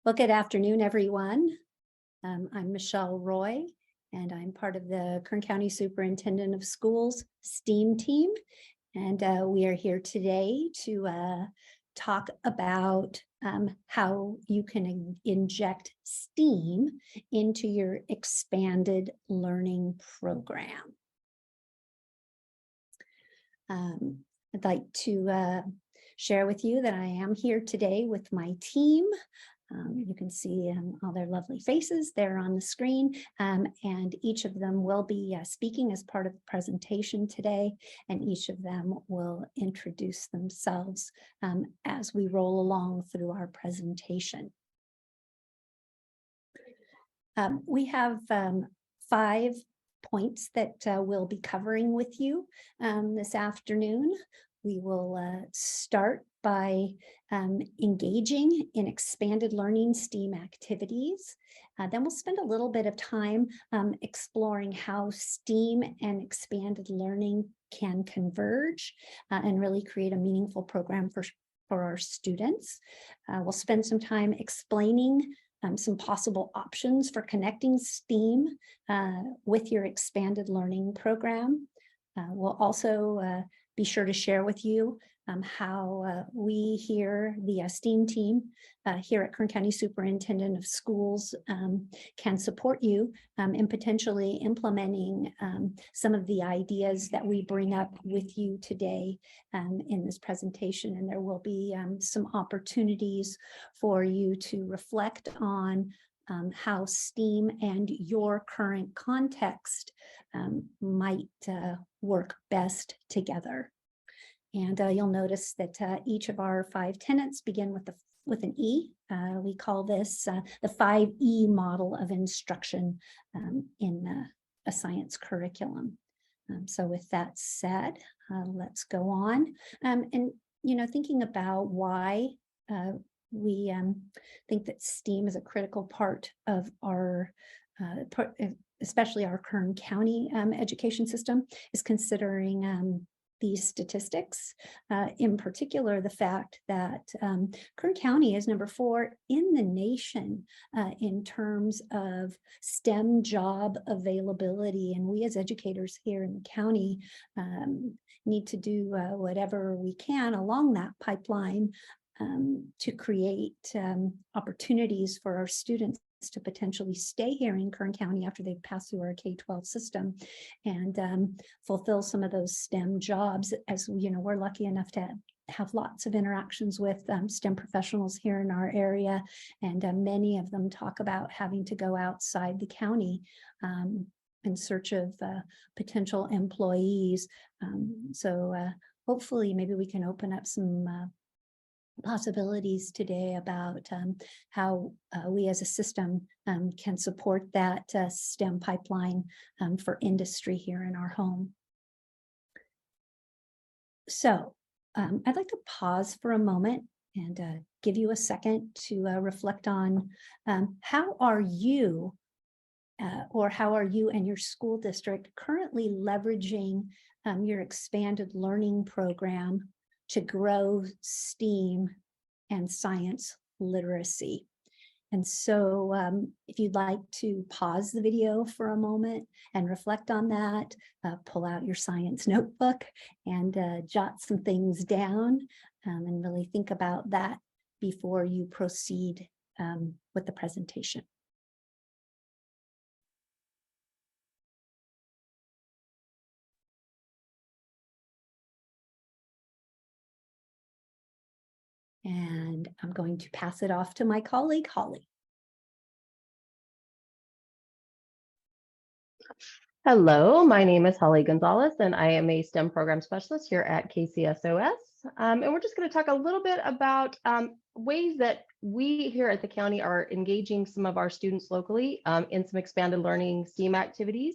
Well, good afternoon, everyone. I'm Michelle Roy, and I'm part of the Kern County Superintendent of Schools STEAM team. And we are here today to talk about how you can inject STEAM into your expanded learning program. I'd like to share with you that I am here today with my team. You can see all their lovely faces there on the screen, and each of them will be speaking as part of the presentation today, and each of them will introduce themselves as we roll along through our presentation. We have 5 points that we'll be covering with you this afternoon. We will start by engaging in expanded learning STEAM activities. Then we'll spend a little bit of time exploring how STEAM and expanded learning can converge and really create a meaningful program for our students. We'll spend some time explaining some possible options for connecting STEAM with your expanded learning program. We'll also be sure to share with you how we here, the STEAM team here at Kern County Superintendent of Schools can support you in potentially implementing some of the ideas that we bring up with you today in this presentation. And there will be some opportunities for you to reflect on how STEAM and your current context might work best together. And you'll notice that each of our 5 tenets begin with an E. We call this the 5E model of instruction in a science curriculum. So with that said, let's go on. And thinking about why we think that STEAM is a critical part of our especially our Kern County education system, is considering these statistics, in particular, the fact that Kern County is number 4 in the nation in terms of STEM job availability. And we as educators here in the county need to do whatever we can along that pipeline to create opportunities for our students to potentially stay here in Kern County after they've passed through our K-12 system and fulfill some of those STEM jobs. As we're lucky enough to have lots of interactions with STEM professionals here in our area, and many of them talk about having to go outside the county in search of potential employees. So hopefully maybe we can open up some possibilities today about how we as a system can support that STEM pipeline for industry here in our home. So I'd like to pause for a moment and give you a second to reflect on how are you and your school district currently leveraging your expanded learning program to grow STEAM and science literacy. And so if you'd like to pause the video for a moment and reflect on that, pull out your science notebook and jot some things down and really think about that before you proceed with the presentation. And I'm going to pass it off to my colleague, Holly. Hello, my name is Holly Gonzalez, and I am a STEM program specialist here at KCSOS. And we're just going to talk a little bit about ways that we here at the county are engaging some of our students locally in some expanded learning STEAM activities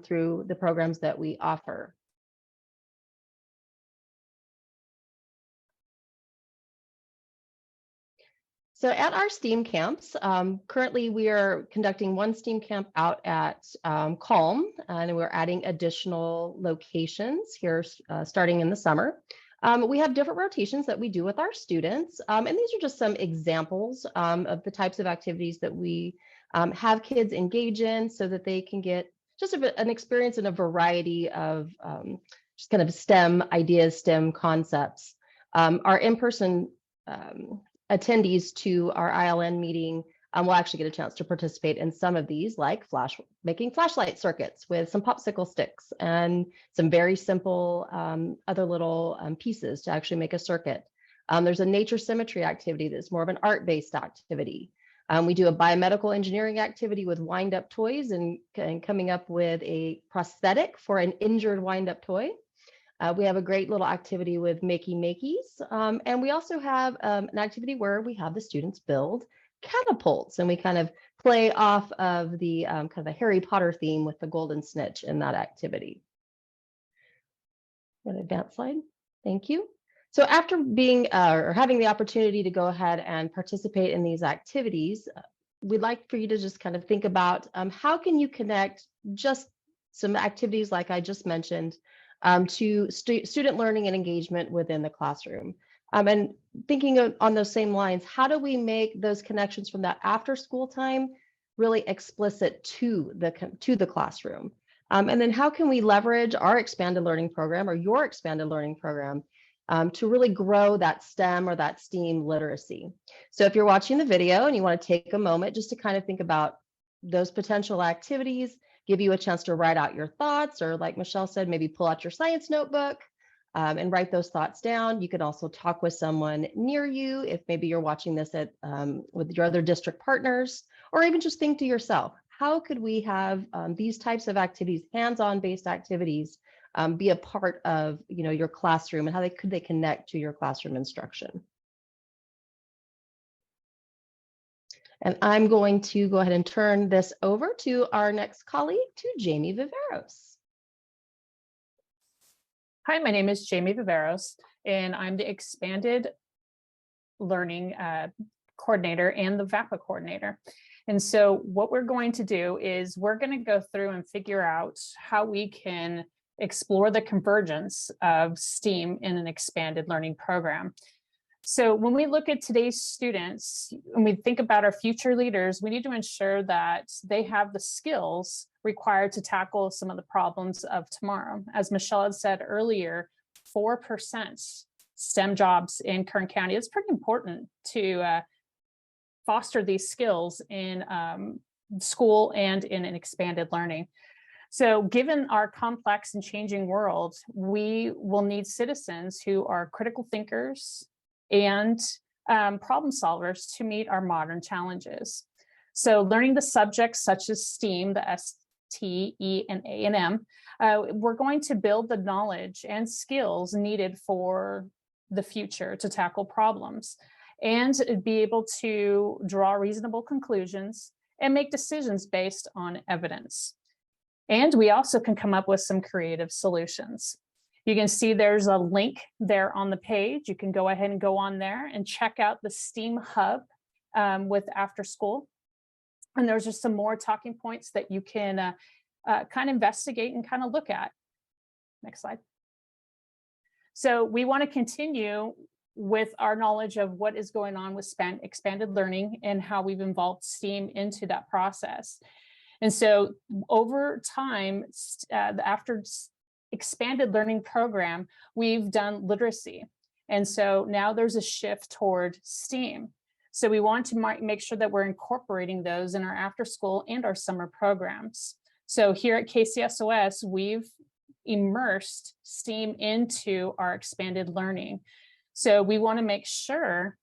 through the programs that we offer. So at our STEAM camps, currently we are conducting one STEAM camp out at Calm, and we're adding additional locations here starting in the summer. We have different rotations that we do with our students, and these are just some examples of the types of activities that we have kids engage in so that they can get just an experience in a variety of just kind of STEM ideas, STEM concepts. Our in-person attendees to our ILN meeting will actually get a chance to participate in some of these, like making flashlight circuits with some popsicle sticks and some very simple other little pieces to actually make a circuit. There's a nature symmetry activity that's more of an art-based activity. We do a biomedical engineering activity with wind-up toys and coming up with a prosthetic for an injured wind-up toy. We have a great little activity with makeys. And we also have an activity where we have the students build catapults, and we kind of play off of the kind of a Harry Potter theme with the golden snitch in that activity. An advanced slide. Thank you. So after being or having the opportunity to go ahead and participate in these activities, we'd like for you to just kind of think about how can you connect just some activities like I just mentioned to student learning and engagement within the classroom. And thinking on those same lines, how do we make those connections from that after school time really explicit to the classroom? And then how can we leverage our expanded learning program or your expanded learning program to really grow that STEM or that STEAM literacy? So if you're watching the video and you want to take a moment just to kind of think about those potential activities, give you a chance to write out your thoughts, or like Michelle said, maybe pull out your science notebook and write those thoughts down. You could also talk with someone near you if maybe you're watching this at with your other district partners, or even just think to yourself, how could we have these types of activities, hands-on based activities, be a part of your classroom, and how could they connect to your classroom instruction? And I'm going to go ahead and turn this over to our next colleague, to Jamie Viveros. Hi, my name is Jamie Viveros, and I'm the Expanded Learning Coordinator and the VAPA Coordinator. And so what we're going to do is we're going to go through and figure out how we can explore the convergence of STEAM in an expanded learning program. So when we look at today's students and we think about our future leaders, we need to ensure that they have the skills required to tackle some of the problems of tomorrow. As Michelle had said earlier, 4% STEM jobs in Kern County. It's pretty important to foster these skills in school and in an expanded learning. So given our complex and changing world, we will need citizens who are critical thinkers and problem solvers to meet our modern challenges. So learning the subjects such as STEAM, the S, T, E, and A, and M, we're going to build the knowledge and skills needed for the future to tackle problems and be able to draw reasonable conclusions and make decisions based on evidence. And we also can come up with some creative solutions. You can see there's a link there on the page. You can go ahead and go on there and check out the STEAM Hub with After School. And there's just some more talking points that you can kind of investigate and kind of look at. Next slide. So we want to continue with our knowledge of what is going on with expanded learning and how we've involved STEAM into that process. And so over time, after expanded learning program, we've done literacy. And so now there's a shift toward STEAM. So we want to make sure that we're incorporating those in our after school and our summer programs. So here at KCSOS, we've immersed STEAM into our expanded learning. So we want to make sure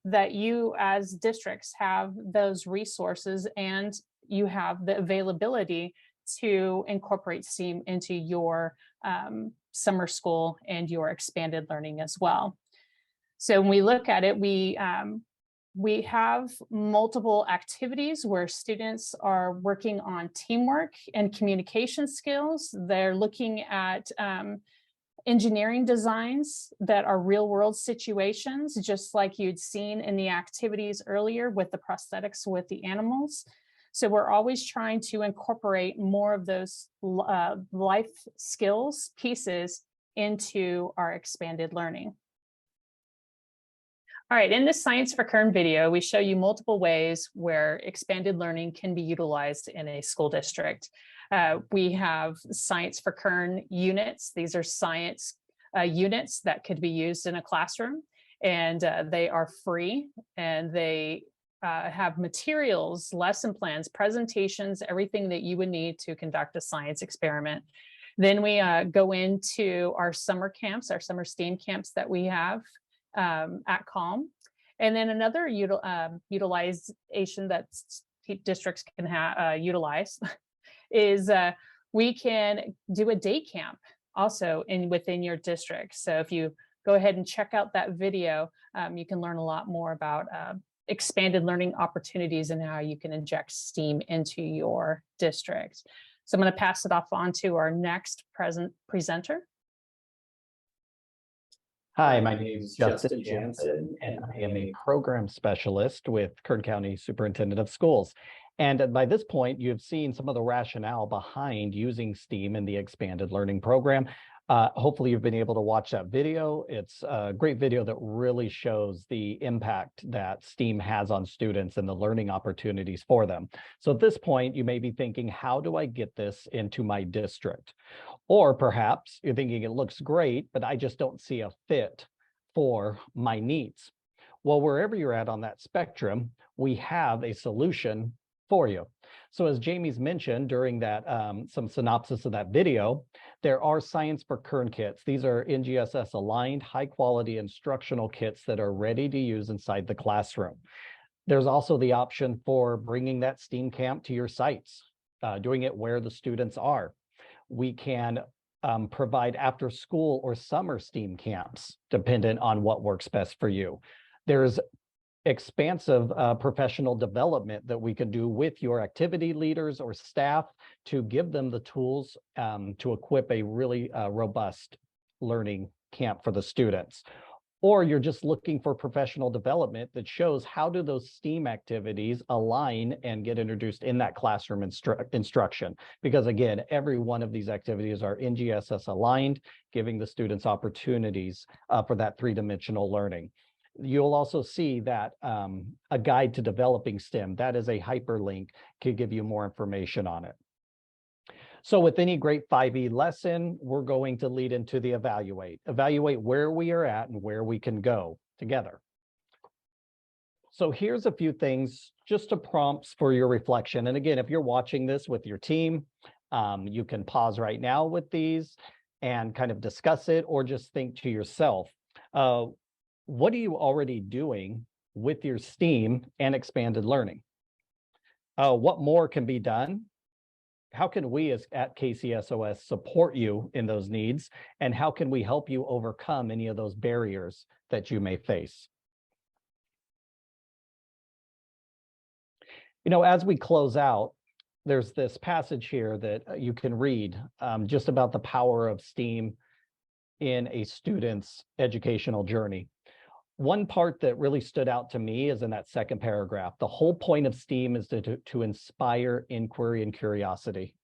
that you as districts have those resources and you have the availability to incorporate STEAM into your summer school and your expanded learning as well. So when we look at it, we have multiple activities where students are working on teamwork and communication skills. They're looking at engineering designs that are real world situations, just like you'd seen in the activities earlier with the prosthetics with the animals. So we're always trying to incorporate more of those life skills pieces into our expanded learning. All right, in this Science for Kern video, we show you multiple ways where expanded learning can be utilized in a school district. We have Science for Kern units. These are science units that could be used in a classroom, and they are free, and they have materials, lesson plans, presentations, everything that you would need to conduct a science experiment. Then we go into our summer camps, our summer STEAM camps that we have at CALM. And then another utilization that districts can utilize is we can do a day camp also within your district. So if you go ahead and check out that video, you can learn a lot more about expanded learning opportunities and how you can inject STEAM into your district. So I'm going to pass it off on to our next presenter. Hi, my name is Justin Jansen, and I am a program specialist with Kern County Superintendent of Schools. And by this point, you've seen some of the rationale behind using STEAM in the expanded learning program. Hopefully you've been able to watch that video. It's a great video that really shows the impact that STEAM has on students and the learning opportunities for them. So at this point, you may be thinking, how do I get this into my district? Or perhaps you're thinking it looks great, but I just don't see a fit for my needs. Well, wherever you're at on that spectrum, we have a solution for you. So as Jamie's mentioned during that some synopsis of that video, there are Science for Kern kits. These are NGSS aligned, high quality instructional kits that are ready to use inside the classroom. There's also the option for bringing that STEAM camp to your sites, doing it where the students are. We can provide after school or summer STEAM camps, dependent on what works best for you. There's expansive professional development that we can do with your activity leaders or staff to give them the tools to equip a really robust learning camp for the students. Or you're just looking for professional development that shows how do those STEAM activities align and get introduced in that classroom instruction. Because again, every one of these activities are NGSS aligned, giving the students opportunities for that three-dimensional learning. You'll also see that a guide to developing STEM, that is a hyperlink, could give you more information on it. So with any great 5E lesson, we're going to lead into the evaluate where we are at and where we can go together. So here's a few things, just a prompts for your reflection. And again, if you're watching this with your team, you can pause right now with these and kind of discuss it, or just think to yourself, what are you already doing with your STEAM and expanded learning? What more can be done? How can we at KCSOS support you in those needs? And how can we help you overcome any of those barriers that you may face? You know, as we close out, there's this passage here that you can read just about the power of STEAM in a student's educational journey. One part that really stood out to me is in that second paragraph. The whole point of STEAM is to inspire inquiry and curiosity.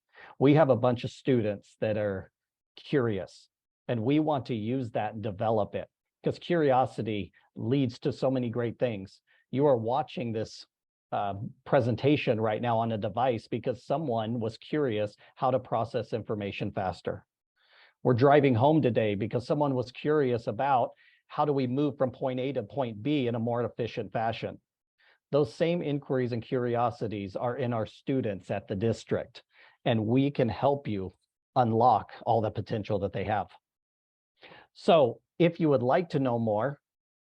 We have a bunch of students that are curious, and we want to use that and develop it, because curiosity leads to so many great things. You are watching this presentation right now on a device because someone was curious how to process information faster. We're driving home today because someone was curious about how do we move from point A to point B in a more efficient fashion. Those same inquiries and curiosities are in our students at the district, and we can help you unlock all the potential that they have. So if you would like to know more,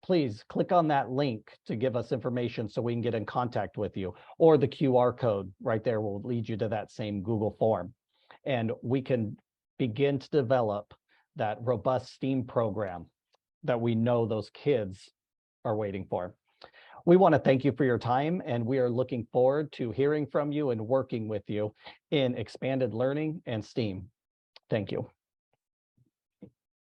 please click on that link to give us information so we can get in contact with you, or the QR code right there will lead you to that same Google form. And we can begin to develop that robust STEAM program that we know those kids are waiting for. We want to thank you for your time, and we are looking forward to hearing from you and working with you in expanded learning and STEAM. Thank you.